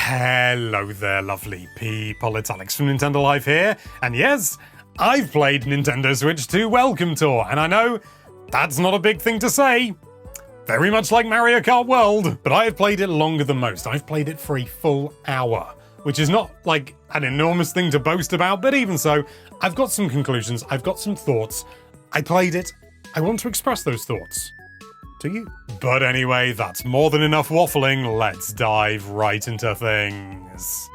Hello there, lovely people. It's Alex from Nintendo Live here, and yes, I've played Nintendo Switch 2 Welcome Tour, and I know that's not a big thing to say. Very much like Mario Kart World, but I have played it longer than most. I've played it for a full hour, which is not like an enormous thing to boast about, but even so, I've got some conclusions, I've got some thoughts. I played it, I want to express those thoughts to you. But anyway, that's more than enough waffling. Let's dive right into things.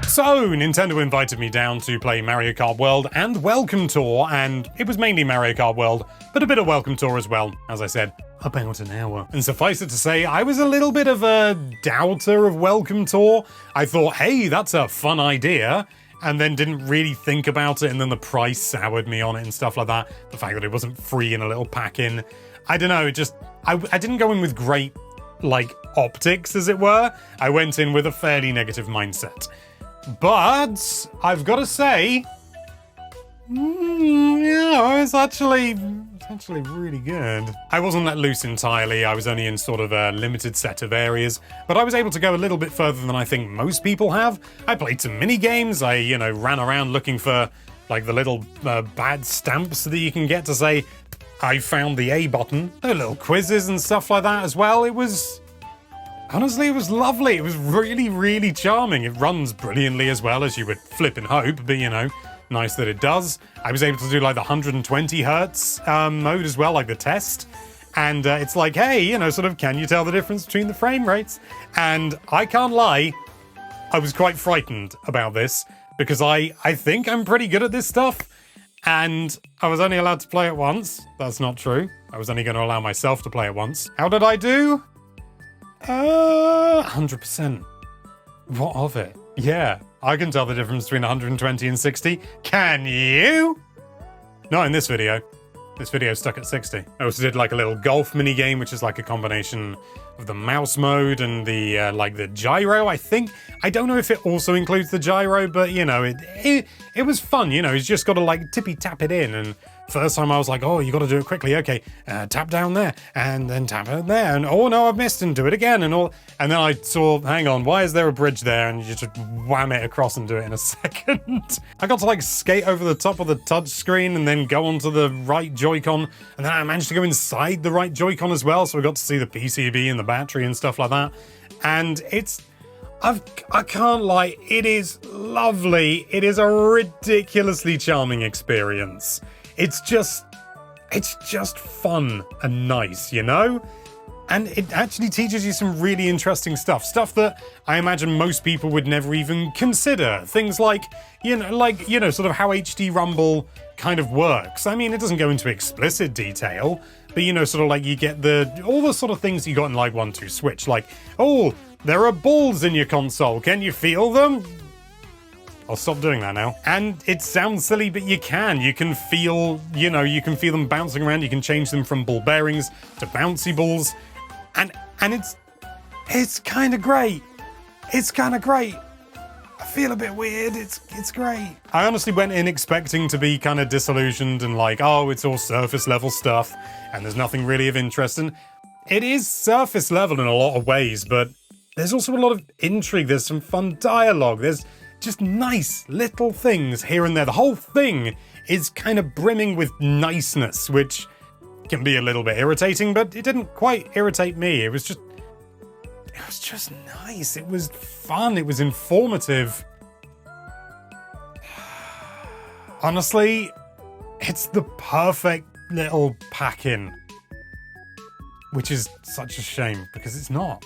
So, Nintendo invited me down to play Mario Kart World and Welcome Tour, and it was mainly Mario Kart World, but a bit of Welcome Tour as well. As I said, about an hour. And suffice it to say, I was a little bit of a doubter of Welcome Tour. I thought, hey, that's a fun idea, and then didn't really think about it, and then the price soured me on it and stuff like that. The fact that it wasn't free in a little pack-in. I don't know, I didn't go in with great, optics, as it were. I went in with a fairly negative mindset. But I've got to say, it's actually really good. I wasn't let loose entirely. I was only in sort of a limited set of areas, but I was able to go a little bit further than I think most people have. I played some mini games. I, ran around looking for the little bad stamps that you can get to say, I found the A button. There were little quizzes and stuff like that as well. Honestly, it was lovely. It was really, really charming. It runs brilliantly as well, as you would flip and hope, but nice that it does. I was able to do the 120 hertz mode as well, like the test. And it's like, hey, can you tell the difference between the frame rates? And I can't lie, I was quite frightened about this because I think I'm pretty good at this stuff. And I was only allowed to play it once. That's not true. I was only going to allow myself to play it once. How did I do? 100%. What of it? Yeah, I can tell the difference between 120 and 60. Can you? Not in this video. This video's stuck at 60. I also did a little golf mini game, which is a combination of the mouse mode and the the gyro, I think. I don't know if it also includes the gyro, but it was fun. You just got to tippy tap it in. And first time I was like, oh, you got to do it quickly. Okay, tap down there and then tap it there, and oh no, I've missed, and do it again and all. And then I saw, hang on, why is there a bridge there? And you just wham it across and do it in a second. I got to skate over the top of the touch screen and then go onto the right Joy-Con, and then I managed to go inside the right Joy-Con as well, so I got to see the PCB and the battery and stuff like that. And I can't lie, it is lovely. It is a ridiculously charming experience. It's just fun and nice, And it actually teaches you some really interesting stuff that I imagine most people would never even consider. Things like sort of how HD Rumble kind of works. I mean, it doesn't go into explicit detail, but you get all the sort of things you got in 1-2 Switch, oh, there are balls in your console. Can you feel them? I'll stop doing that now. And it sounds silly, but you can. You can feel, you can feel them bouncing around. You can change them from ball bearings to bouncy balls. And it's kind of great. It's kind of great. I feel a bit weird. It's great. I honestly went in expecting to be kind of disillusioned and oh, it's all surface level stuff and there's nothing really of interest. And it is surface level in a lot of ways, but there's also a lot of intrigue. There's some fun dialogue. There's just nice little things here and there. The whole thing is kind of brimming with niceness, which can be a little bit irritating, but it didn't quite irritate me. It was just nice. It was fun. It was informative. Honestly, it's the perfect little pack-in, which is such a shame because it's not.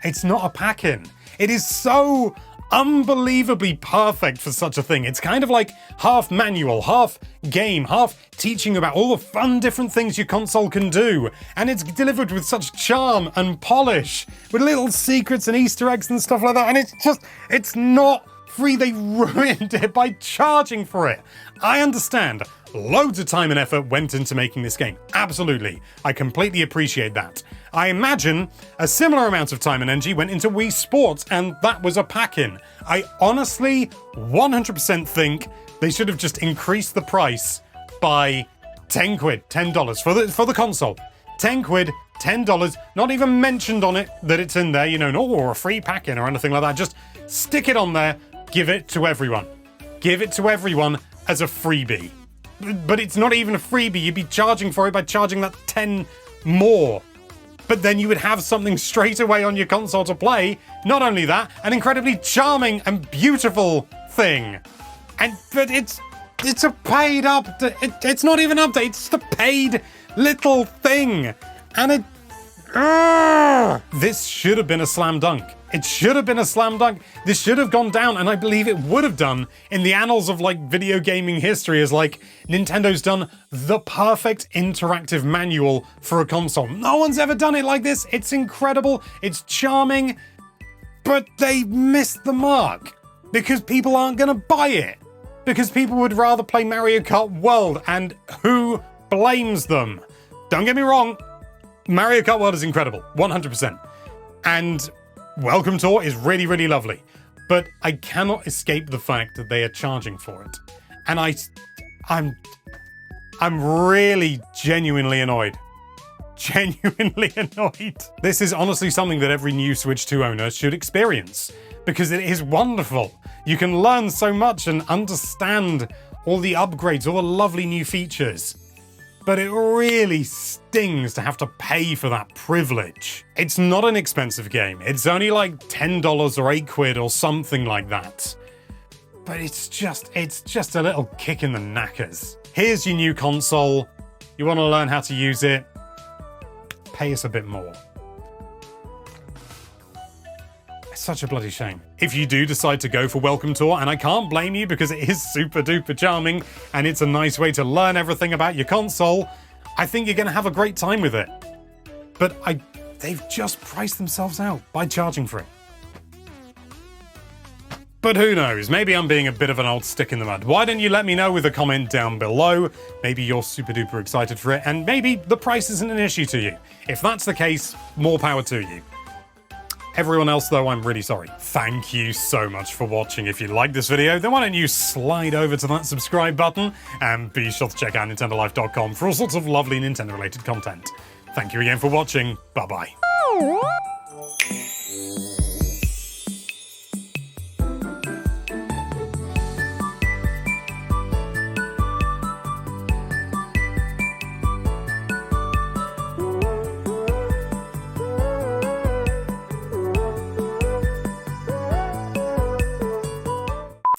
It's not a pack-in. It is so unbelievably perfect for such a thing. It's kind of half manual, half game, half teaching about all the fun different things your console can do. And it's delivered with such charm and polish, with little secrets and Easter eggs and stuff like that. And it's not free. They ruined it by charging for it. I understand. Loads of time and effort went into making this game. Absolutely. I completely appreciate that. I imagine a similar amount of time and energy went into Wii Sports, and that was a pack-in. I honestly 100% think they should have just increased the price by 10 quid, $10 for the console. 10 quid, $10, not even mentioned on it that it's in there, you know, or a free pack-in or anything like that. Just stick it on there, give it to everyone. Give it to everyone as a freebie. But it's not even a freebie, you'd be charging for it by charging that 10 more. But then you would have something straight away on your console to play. Not only that, an incredibly charming and beautiful thing. But it's a paid it's not even update, it's the paid little thing. And this should have been a slam dunk. It should have been a slam dunk. This should have gone down, and I believe it would have done in the annals of like video gaming history as like Nintendo's done the perfect interactive manual for a console. No one's ever done it like this. It's incredible. It's charming, but they missed the mark because people aren't going to buy it. Because people would rather play Mario Kart World, and who blames them? Don't get me wrong, Mario Kart World is incredible, 100%. And Welcome Tour is really, really lovely. But I cannot escape the fact that they are charging for it. And I'm really genuinely annoyed. Genuinely annoyed. This is honestly something that every new Switch 2 owner should experience, because it is wonderful. You can learn so much and understand all the upgrades, all the lovely new features. But it really stings to have to pay for that privilege. It's not an expensive game. It's only like $10 or £8 or something like that. But it's just a little kick in the knackers. Here's your new console. You want to learn how to use it? Pay us a bit more. It's such a bloody shame. If you do decide to go for Welcome Tour, and I can't blame you because it is super duper charming and it's a nice way to learn everything about your console, I think you're going to have a great time with it. But they've just priced themselves out by charging for it. But who knows, maybe I'm being a bit of an old stick in the mud. Why don't you let me know with a comment down below? Maybe you're super duper excited for it, and maybe the price isn't an issue to you. If that's the case, more power to you. Everyone else, though, I'm really sorry. Thank you so much for watching. If you like this video, then why don't you slide over to that subscribe button, and be sure to check out NintendoLife.com for all sorts of lovely Nintendo-related content. Thank you again for watching. Bye-bye.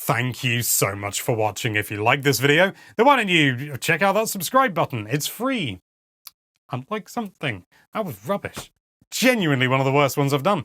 Thank you so much for watching. If you like this video, then why don't you check out that subscribe button? It's free. Unlike something. That was rubbish. Genuinely one of the worst ones I've done.